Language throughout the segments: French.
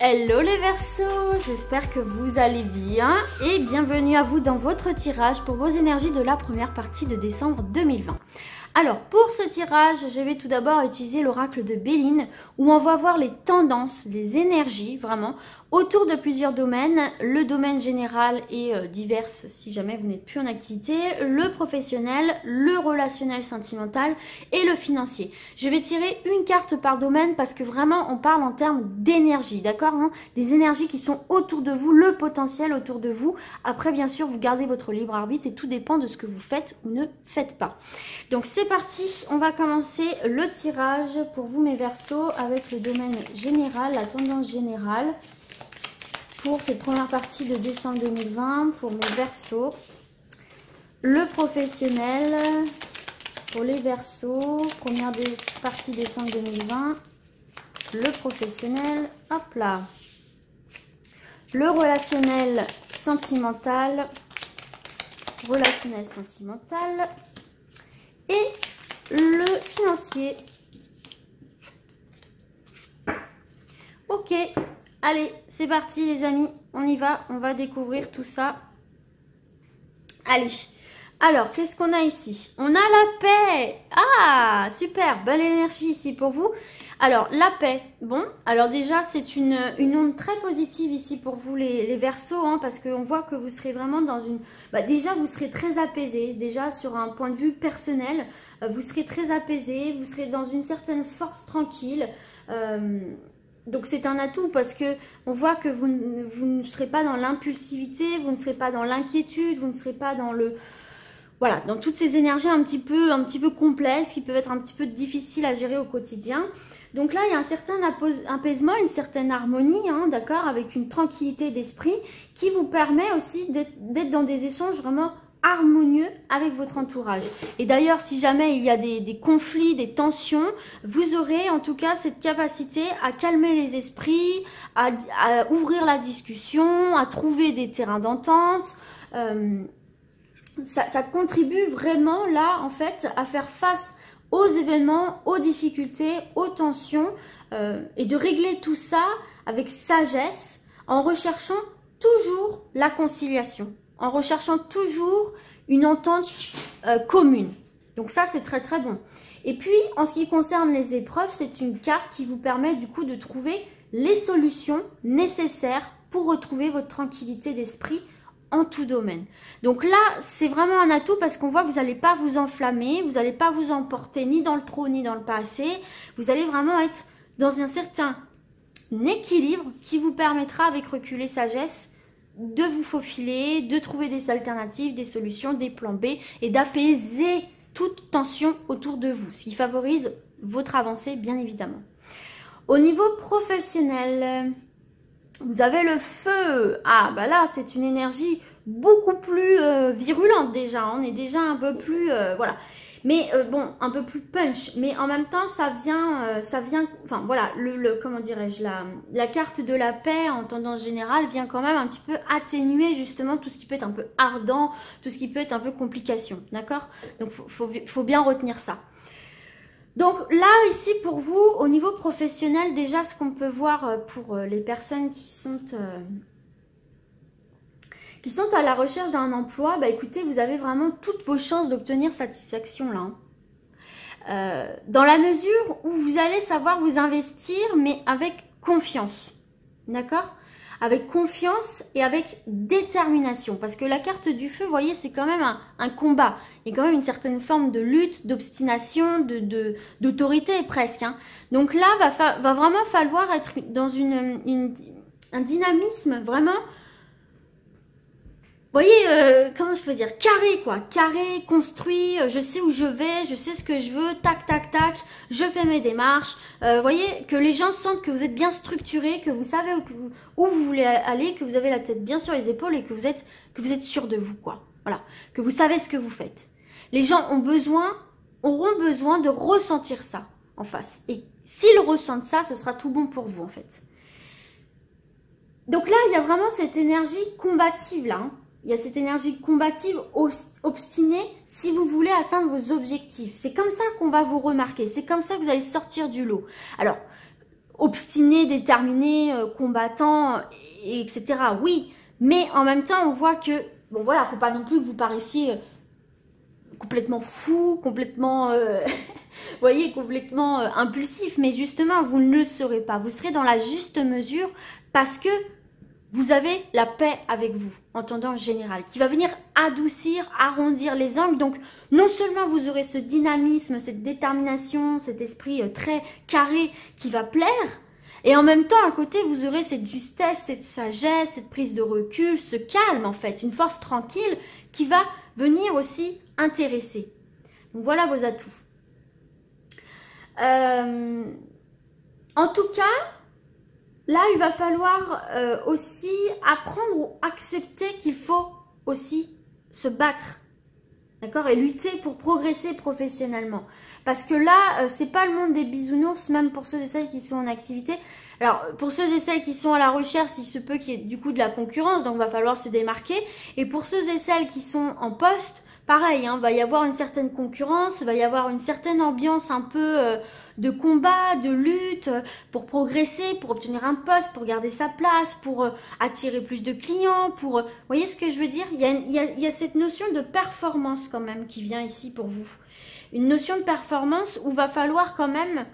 Hello les Verseaux, j'espère que vous allez bien et bienvenue à vous dans votre tirage pour vos énergies de la première partie de décembre 2020. Alors pour ce tirage, je vais tout d'abord utiliser l'oracle de Béline où on va voir les tendances, les énergies vraiment autour de plusieurs domaines, le domaine général et divers si jamais vous n'êtes plus en activité, le professionnel, le relationnel sentimental et le financier. Je vais tirer une carte par domaine parce que vraiment on parle en termes d'énergie, d'accord hein, des énergies qui sont autour de vous, le potentiel autour de vous. Après bien sûr vous gardez votre libre arbitre et tout dépend de ce que vous faites ou ne faites pas. Donc c'est parti, on va commencer le tirage pour vous mes Verseaux avec le domaine général, la tendance générale pour cette première partie de décembre 2020 pour mes Verseaux. Le professionnel pour les Verseaux, première partie décembre 2020. Le professionnel, hop là. Le relationnel sentimental et le financier. Ok, allez, c'est parti les amis, on y va, on va découvrir tout ça. Allez, alors qu'est-ce qu'on a ici? On a la paix. Ah, super, belle énergie ici pour vous. Alors, la paix, bon, alors déjà c'est une onde très positive ici pour vous les Verseaux, hein, parce qu'on voit que vous serez vraiment dans une... déjà vous serez très apaisé, déjà sur un point de vue personnel, vous serez très apaisé, vous serez dans une certaine force tranquille, donc c'est un atout parce que on voit que vous ne serez pas dans l'impulsivité, vous ne serez pas dans l'inquiétude, vous ne serez pas dans le... Voilà, dans toutes ces énergies un petit peu complexes qui peuvent être un petit peu difficiles à gérer au quotidien. Donc là, il y a un certain apaisement, une certaine harmonie, hein, d'accord, avec une tranquillité d'esprit qui vous permet aussi d'être dans des échanges vraiment harmonieux avec votre entourage. Et d'ailleurs, si jamais il y a des conflits, des tensions, vous aurez en tout cas cette capacité à calmer les esprits, à ouvrir la discussion, à trouver des terrains d'entente. Ça contribue vraiment là, en fait, à faire face aux événements, aux difficultés, aux tensions et de régler tout ça avec sagesse en recherchant toujours la conciliation, en recherchant toujours une entente commune. Donc ça, c'est très très bon. Et puis, en ce qui concerne les épreuves, c'est une carte qui vous permet du coup de trouver les solutions nécessaires pour retrouver votre tranquillité d'esprit en tout domaine. Donc là, c'est vraiment un atout parce qu'on voit que vous n'allez pas vous enflammer, vous n'allez pas vous emporter ni dans le trop ni dans le pas assez. Vous allez vraiment être dans un certain équilibre qui vous permettra avec recul et sagesse de vous faufiler, de trouver des alternatives, des solutions, des plans B et d'apaiser toute tension autour de vous, ce qui favorise votre avancée bien évidemment. Au niveau professionnel, vous avez le feu. Ah, bah là, c'est une énergie beaucoup plus virulente déjà. On est déjà un peu plus... voilà. Mais bon, un peu plus punch. Mais en même temps, ça vient... enfin, voilà, comment dirais-je, la carte de la paix, en tendance générale, vient quand même un petit peu atténuer justement tout ce qui peut être un peu ardent, tout ce qui peut être un peu complication. D'accord? Donc, faut bien retenir ça. Donc là, ici, pour vous, au niveau professionnel, déjà, ce qu'on peut voir pour les personnes qui sont à la recherche d'un emploi, bah écoutez, vous avez vraiment toutes vos chances d'obtenir satisfaction là. Dans la mesure où vous allez savoir vous investir, mais avec confiance. D'accord ? Avec confiance et avec détermination. Parce que la carte du feu, vous voyez, c'est quand même un combat. Il y a quand même une certaine forme de lutte, d'obstination, d'autorité presque. Hein. Donc là, va vraiment falloir être dans un dynamisme vraiment... Vous voyez, comment je peux dire, carré quoi, carré, construit, je sais où je vais, je sais ce que je veux, tac, tac, tac, je fais mes démarches. Vous voyez, que les gens sentent que vous êtes bien structuré, que vous savez où vous voulez aller, que vous avez la tête bien sur les épaules et que vous êtes sûr de vous quoi. Voilà, que vous savez ce que vous faites. Les gens auront besoin de ressentir ça en face. Et s'ils ressentent ça, ce sera tout bon pour vous en fait. Donc là, il y a vraiment cette énergie combative là, hein. Il y a cette énergie combative, obstinée, si vous voulez atteindre vos objectifs. C'est comme ça qu'on va vous remarquer. C'est comme ça que vous allez sortir du lot. Alors, obstiné, déterminé, combattant, etc. Oui, mais en même temps, on voit que, bon voilà, faut pas non plus que vous paraissiez complètement fou, complètement, vous voyez, complètement impulsif, mais justement, vous ne le serez pas. Vous serez dans la juste mesure parce que vous avez la paix avec vous, en tendance générale, qui va venir adoucir, arrondir les angles. Donc, non seulement vous aurez ce dynamisme, cette détermination, cet esprit très carré qui va plaire, et en même temps, à côté, vous aurez cette justesse, cette sagesse, cette prise de recul, ce calme en fait, une force tranquille qui va venir aussi intéresser. Donc, voilà vos atouts. En tout cas, là, il va falloir aussi apprendre ou accepter qu'il faut aussi se battre, d'accord, et lutter pour progresser professionnellement. Parce que là, c'est pas le monde des bisounours, même pour ceux et celles qui sont en activité. Alors, pour ceux et celles qui sont à la recherche, il se peut qu'il y ait du coup de la concurrence, donc il va falloir se démarquer. Et pour ceux et celles qui sont en poste, pareil, hein, va y avoir une certaine concurrence, va y avoir une certaine ambiance un peu de combat, de lutte, pour progresser, pour obtenir un poste, pour garder sa place, pour attirer plus de clients, pour... vous voyez ce que je veux dire? Il y a cette notion de performance quand même qui vient ici pour vous. Une notion de performance où va falloir quand même,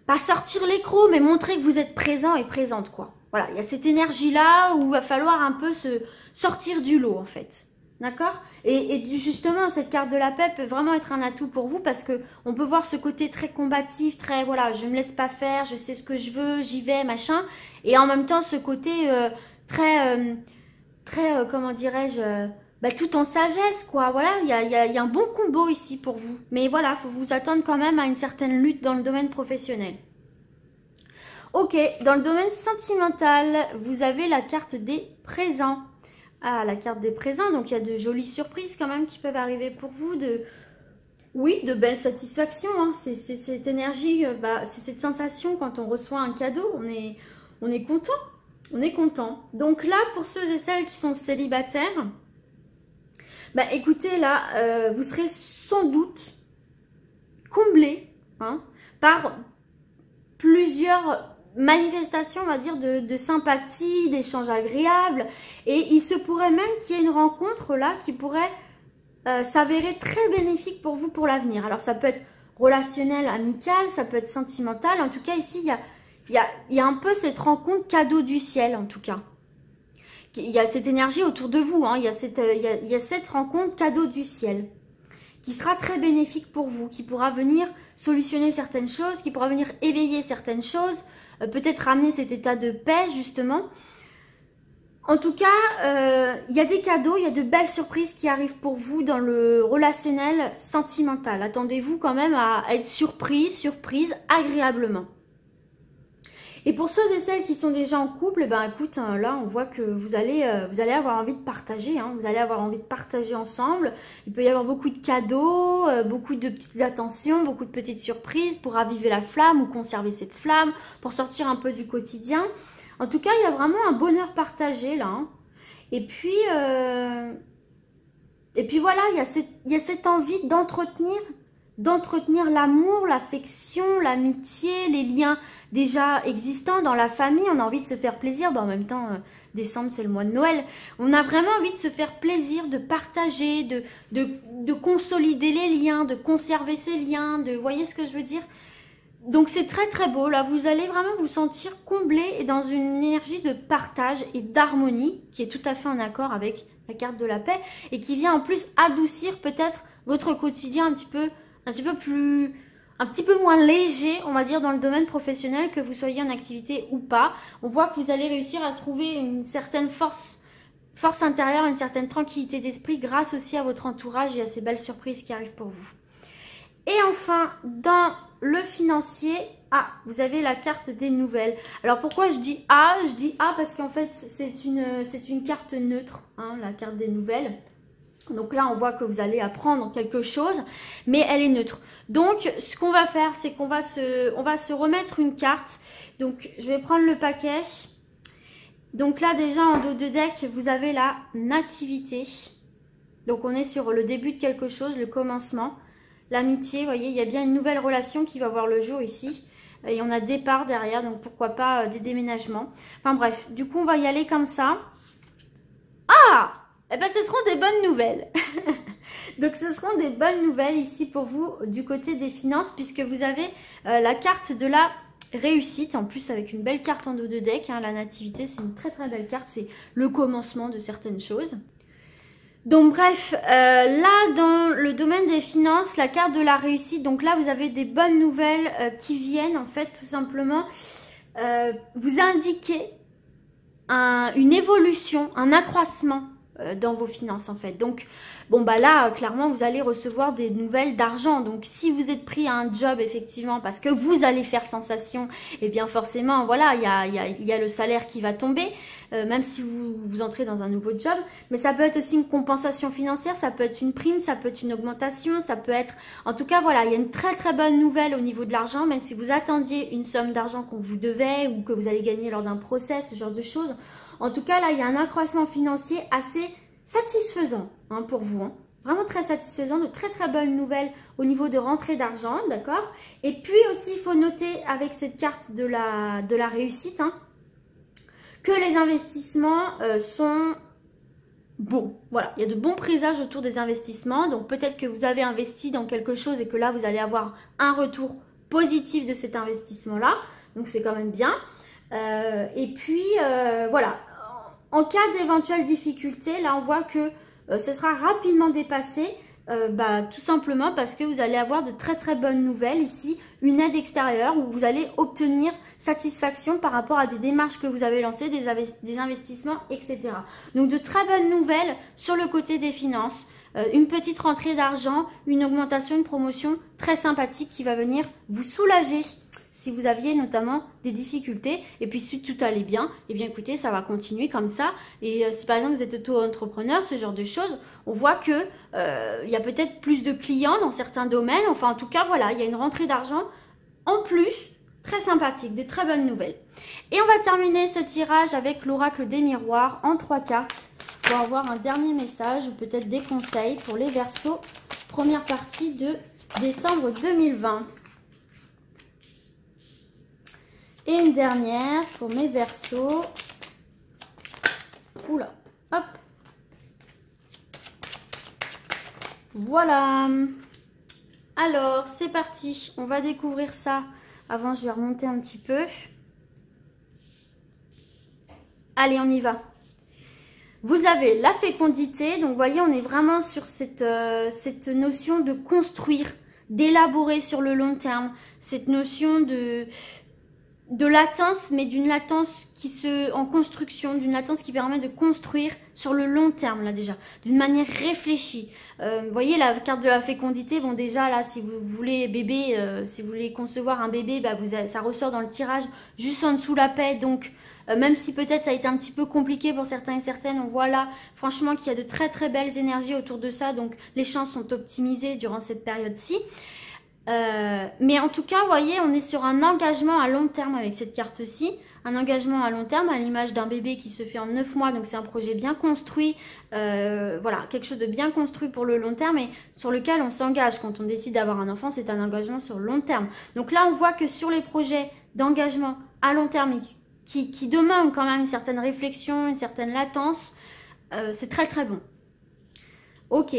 pas sortir l'écrou, mais montrer que vous êtes présent et présente, quoi. Voilà, il y a cette énergie-là où il va falloir un peu se sortir du lot, en fait. D'accord? Et justement, cette carte de la paix peut vraiment être un atout pour vous parce que on peut voir ce côté très combatif, très, voilà, je me laisse pas faire, je sais ce que je veux, j'y vais, machin. Et en même temps, ce côté très, comment dirais-je, bah, tout en sagesse, quoi. Voilà, il y a un bon combo ici pour vous. Mais voilà, il faut vous attendre quand même à une certaine lutte dans le domaine professionnel. Ok, dans le domaine sentimental, vous avez la carte des présents. Ah, la carte des présents, donc il y a de jolies surprises quand même qui peuvent arriver pour vous, oui, de belles satisfactions, hein. C'est cette énergie, c'est cette sensation quand on reçoit un cadeau, on est content, on est content. Donc là, pour ceux et celles qui sont célibataires, bah écoutez, là, vous serez sans doute comblés, hein, par plusieurs manifestation, on va dire, de sympathie, d'échanges agréables. Et il se pourrait même qu'il y ait une rencontre là qui pourrait s'avérer très bénéfique pour vous pour l'avenir. Alors ça peut être relationnel, amical, ça peut être sentimental. En tout cas, ici, il y a un peu cette rencontre cadeau du ciel, en tout cas. Il y a cette énergie autour de vous, hein. Il y a cette rencontre cadeau du ciel qui sera très bénéfique pour vous, qui pourra venir solutionner certaines choses, qui pourra venir éveiller certaines choses, peut-être ramener cet état de paix, justement. En tout cas, il y a des cadeaux, il y a de belles surprises qui arrivent pour vous dans le relationnel sentimental. Attendez-vous quand même à être surprise agréablement. Et pour ceux et celles qui sont déjà en couple, ben écoute, là on voit que vous allez avoir envie de partager, hein, vous allez avoir envie de partager ensemble. Il peut y avoir beaucoup de cadeaux, beaucoup de petites attentions, beaucoup de petites surprises pour raviver la flamme ou conserver cette flamme, pour sortir un peu du quotidien. En tout cas, il y a vraiment un bonheur partagé là, hein. Et puis voilà, il y a cette envie d'entretenir l'amour, l'affection, l'amitié, les liens déjà existants dans la famille. On a envie de se faire plaisir. Bon, en même temps, décembre, c'est le mois de Noël. On a vraiment envie de se faire plaisir, de partager, de consolider les liens, de conserver ces liens, vous voyez ce que je veux dire? Donc, c'est très, très beau. Là, vous allez vraiment vous sentir comblé et dans une énergie de partage et d'harmonie qui est tout à fait en accord avec la carte de la paix et qui vient en plus adoucir peut-être votre quotidien un petit peu moins léger, on va dire, dans le domaine professionnel, que vous soyez en activité ou pas. On voit que vous allez réussir à trouver une certaine force intérieure, une certaine tranquillité d'esprit grâce aussi à votre entourage et à ces belles surprises qui arrivent pour vous. Et enfin, dans le financier, vous avez la carte des nouvelles. Alors pourquoi je dis A? Je dis A parce qu'en fait, c'est une carte neutre, hein, la carte des nouvelles. Donc là, on voit que vous allez apprendre quelque chose, mais elle est neutre. Donc, ce qu'on va faire, c'est qu'on va se remettre une carte. Donc, je vais prendre le paquet. Donc là, déjà, en dos de deck, vous avez la nativité. Donc, on est sur le début de quelque chose, le commencement. L'amitié, vous voyez, il y a bien une nouvelle relation qui va voir le jour ici. Et on a départ derrière, donc pourquoi pas des déménagements. Enfin bref, du coup on va y aller comme ça. Ah! Eh ben ce seront des bonnes nouvelles. Donc ce seront des bonnes nouvelles ici pour vous du côté des finances, puisque vous avez la carte de la réussite, en plus avec une belle carte en dos de deck, hein, la nativité, c'est une très très belle carte, c'est le commencement de certaines choses. Donc bref, là dans le domaine des finances, la carte de la réussite, donc là vous avez des bonnes nouvelles qui viennent en fait tout simplement vous indiquer une évolution, un accroissement dans vos finances en fait. Donc bon bah là clairement vous allez recevoir des nouvelles d'argent. Donc si vous êtes pris à un job effectivement parce que vous allez faire sensation, et bien forcément voilà il y a le salaire qui va tomber, même si vous entrez dans un nouveau job. Mais ça peut être aussi une compensation financière, ça peut être une prime, ça peut être une augmentation, ça peut être, en tout cas voilà, il y a une très très bonne nouvelle au niveau de l'argent. Même si vous attendiez une somme d'argent qu'on vous devait ou que vous allez gagner lors d'un procès, ce genre de choses. En tout cas, là, il y a un accroissement financier assez satisfaisant hein, pour vous. Hein. Vraiment très satisfaisant, de très très bonnes nouvelles au niveau de rentrée d'argent, d'accord? Et puis aussi, il faut noter avec cette carte de la réussite hein, que les investissements sont bons. Voilà, il y a de bons présages autour des investissements. Donc peut-être que vous avez investi dans quelque chose et que là, vous allez avoir un retour positif de cet investissement-là. Donc c'est quand même bien. Et puis, voilà. En cas d'éventuelles difficultés, là on voit que ce sera rapidement dépassé, tout simplement parce que vous allez avoir de très très bonnes nouvelles ici, une aide extérieure où vous allez obtenir satisfaction par rapport à des démarches que vous avez lancées, des investissements, etc. Donc de très bonnes nouvelles sur le côté des finances, une petite rentrée d'argent, une augmentation, une promotion très sympathique qui va venir vous soulager. Si vous aviez notamment des difficultés et puis si tout allait bien, eh bien écoutez, ça va continuer comme ça. Et si par exemple vous êtes auto-entrepreneur, ce genre de choses, on voit que il y a peut-être plus de clients dans certains domaines. Enfin en tout cas, voilà, il y a une rentrée d'argent en plus, très sympathique, de très bonnes nouvelles. Et on va terminer ce tirage avec l'oracle des miroirs en 3 cartes pour avoir un dernier message ou peut-être des conseils pour les Verseaux, première partie de décembre 2020. Et une dernière pour mes Verseaux. Oula, hop. Voilà. Alors, c'est parti. On va découvrir ça. Avant, je vais remonter un petit peu. Allez, on y va. Vous avez la fécondité. Donc, vous voyez, on est vraiment sur cette notion de construire, d'élaborer sur le long terme. Cette notion de latence, mais d'une latence en construction, d'une latence qui permet de construire sur le long terme, là déjà, d'une manière réfléchie. Vous voyez la carte de la fécondité, bon déjà là, si vous voulez bébé, si vous voulez concevoir un bébé, ça ressort dans le tirage juste en dessous la paix, donc même si peut-être ça a été un petit peu compliqué pour certains et certaines, on voit là franchement qu'il y a de très très belles énergies autour de ça, donc les chances sont optimisées durant cette période-ci. Mais en tout cas, vous voyez, on est sur un engagement à long terme avec cette carte-ci. Un engagement à long terme à l'image d'un bébé qui se fait en 9 mois. Donc, c'est un projet bien construit. Voilà, quelque chose de bien construit pour le long terme et sur lequel on s'engage. Quand on décide d'avoir un enfant, c'est un engagement sur le long terme. Donc là, on voit que sur les projets d'engagement à long terme qui demandent quand même une certaine réflexion, une certaine latence, c'est très très bon. Ok.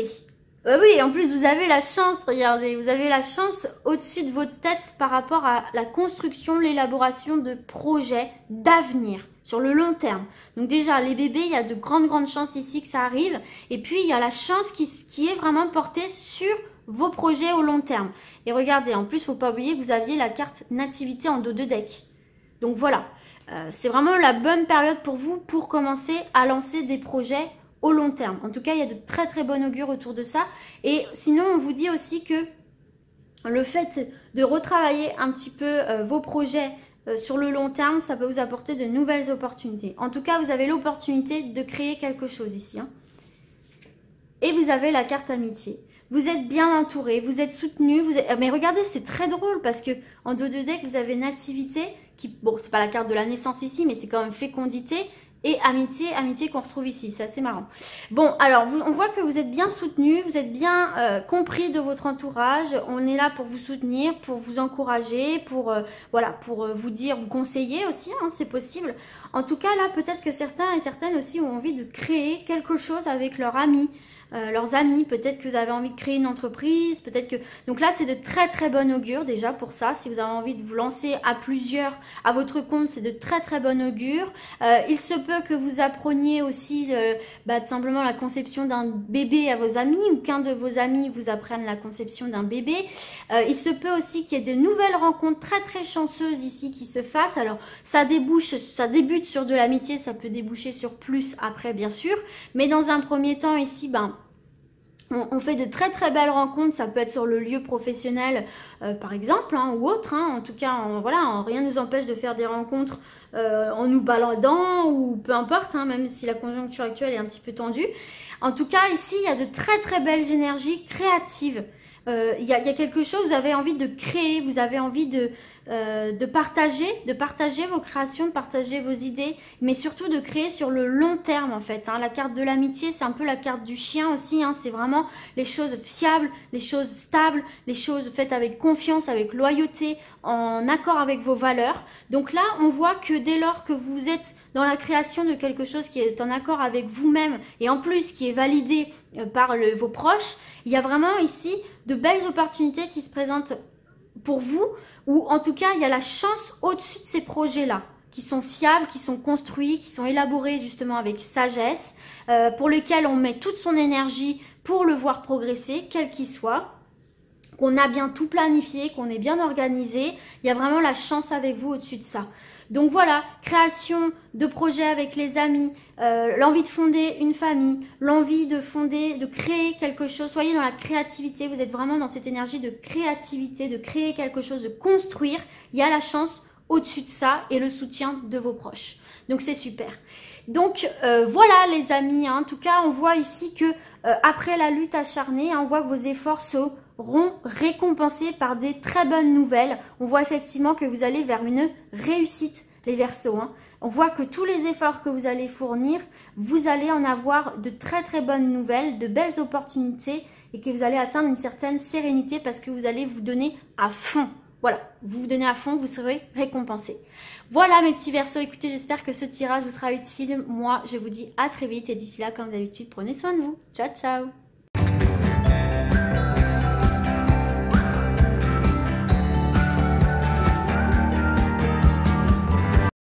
Oui, en plus vous avez la chance, regardez, vous avez la chance au-dessus de votre tête par rapport à la construction, l'élaboration de projets d'avenir sur le long terme. Donc déjà, les bébés, il y a de grandes chances ici que ça arrive. Et puis, il y a la chance qui est vraiment portée sur vos projets au long terme. Et regardez, en plus, il ne faut pas oublier que vous aviez la carte nativité en dos de deck. Donc voilà, c'est vraiment la bonne période pour vous pour commencer à lancer des projets au long terme. En tout cas, il y a de très très bon augure autour de ça. Et sinon, on vous dit aussi que le fait de retravailler un petit peu vos projets sur le long terme, ça peut vous apporter de nouvelles opportunités. En tout cas, vous avez l'opportunité de créer quelque chose ici. Hein. Et vous avez la carte amitié. Vous êtes bien entouré, vous êtes soutenu. Mais regardez, c'est très drôle parce que en dos de deck, vous avez nativité, qui, bon, c'est pas la carte de la naissance ici, mais c'est quand même fécondité. et amitié, amitié qu'on retrouve ici, c'est assez marrant. Bon, alors on voit que vous êtes bien soutenu, vous êtes bien compris de votre entourage, on est là pour vous soutenir, pour vous encourager, pour voilà, pour vous dire, vous conseiller aussi, hein, c'est possible. En tout cas là, peut-être que certains et certaines aussi ont envie de créer quelque chose avec leurs amis, peut-être que vous avez envie de créer une entreprise, peut-être que... Donc là, c'est de très très bon augure déjà pour ça. Si vous avez envie de vous lancer à plusieurs, à votre compte, c'est de très très bon augure. Il se peut que vous appreniez aussi tout simplement la conception d'un bébé à vos amis ou qu'un de vos amis vous apprenne la conception d'un bébé. Il se peut aussi qu'il y ait de nouvelles rencontres très très chanceuses ici qui se fassent. Alors, ça débute sur de l'amitié, ça peut déboucher sur plus après bien sûr. Mais dans un premier temps ici, on fait de très très belles rencontres, ça peut être sur le lieu professionnel par exemple, hein, ou autre, hein. En tout cas, voilà, rien ne nous empêche de faire des rencontres en nous baladant ou peu importe, hein, même si la conjoncture actuelle est un petit peu tendue. En tout cas, ici, il y a de très très belles énergies créatives. Il y a quelque chose, vous avez envie de créer, vous avez envie de partager vos créations, de partager vos idées, mais surtout de créer sur le long terme en fait. Hein. La carte de l'amitié, c'est un peu la carte du chien aussi, hein. C'est vraiment les choses fiables, les choses stables, les choses faites avec confiance, avec loyauté, en accord avec vos valeurs. Donc là, on voit que dès lors que vous êtes dans la création de quelque chose qui est en accord avec vous-même et en plus qui est validé par vos proches, il y a vraiment ici de belles opportunités qui se présentent pour vous, ou en tout cas il y a la chance au-dessus de ces projets-là, qui sont fiables, qui sont construits, qui sont élaborés justement avec sagesse, pour lesquels on met toute son énergie pour le voir progresser, quel qu'il soit, qu'on a bien tout planifié, qu'on est bien organisé, il y a vraiment la chance avec vous au-dessus de ça. Donc voilà, création de projets avec les amis, l'envie de fonder une famille, l'envie de créer quelque chose. Soyez dans la créativité, vous êtes vraiment dans cette énergie de créativité, de créer quelque chose, de construire. Il y a la chance au-dessus de ça et le soutien de vos proches. Donc c'est super. Donc voilà les amis, hein. En tout cas on voit ici que après la lutte acharnée, hein, on voit que vos efforts seront récompensés par des très bonnes nouvelles. On voit effectivement que vous allez vers une réussite, les Verseaux, hein. On voit que tous les efforts que vous allez fournir, vous allez en avoir de très très bonnes nouvelles, de belles opportunités et que vous allez atteindre une certaine sérénité parce que vous allez vous donner à fond. Voilà, vous vous donnez à fond, vous serez récompensé. Voilà mes petits Verseaux, écoutez, j'espère que ce tirage vous sera utile. Moi, je vous dis à très vite et d'ici là, comme d'habitude, prenez soin de vous. Ciao, ciao!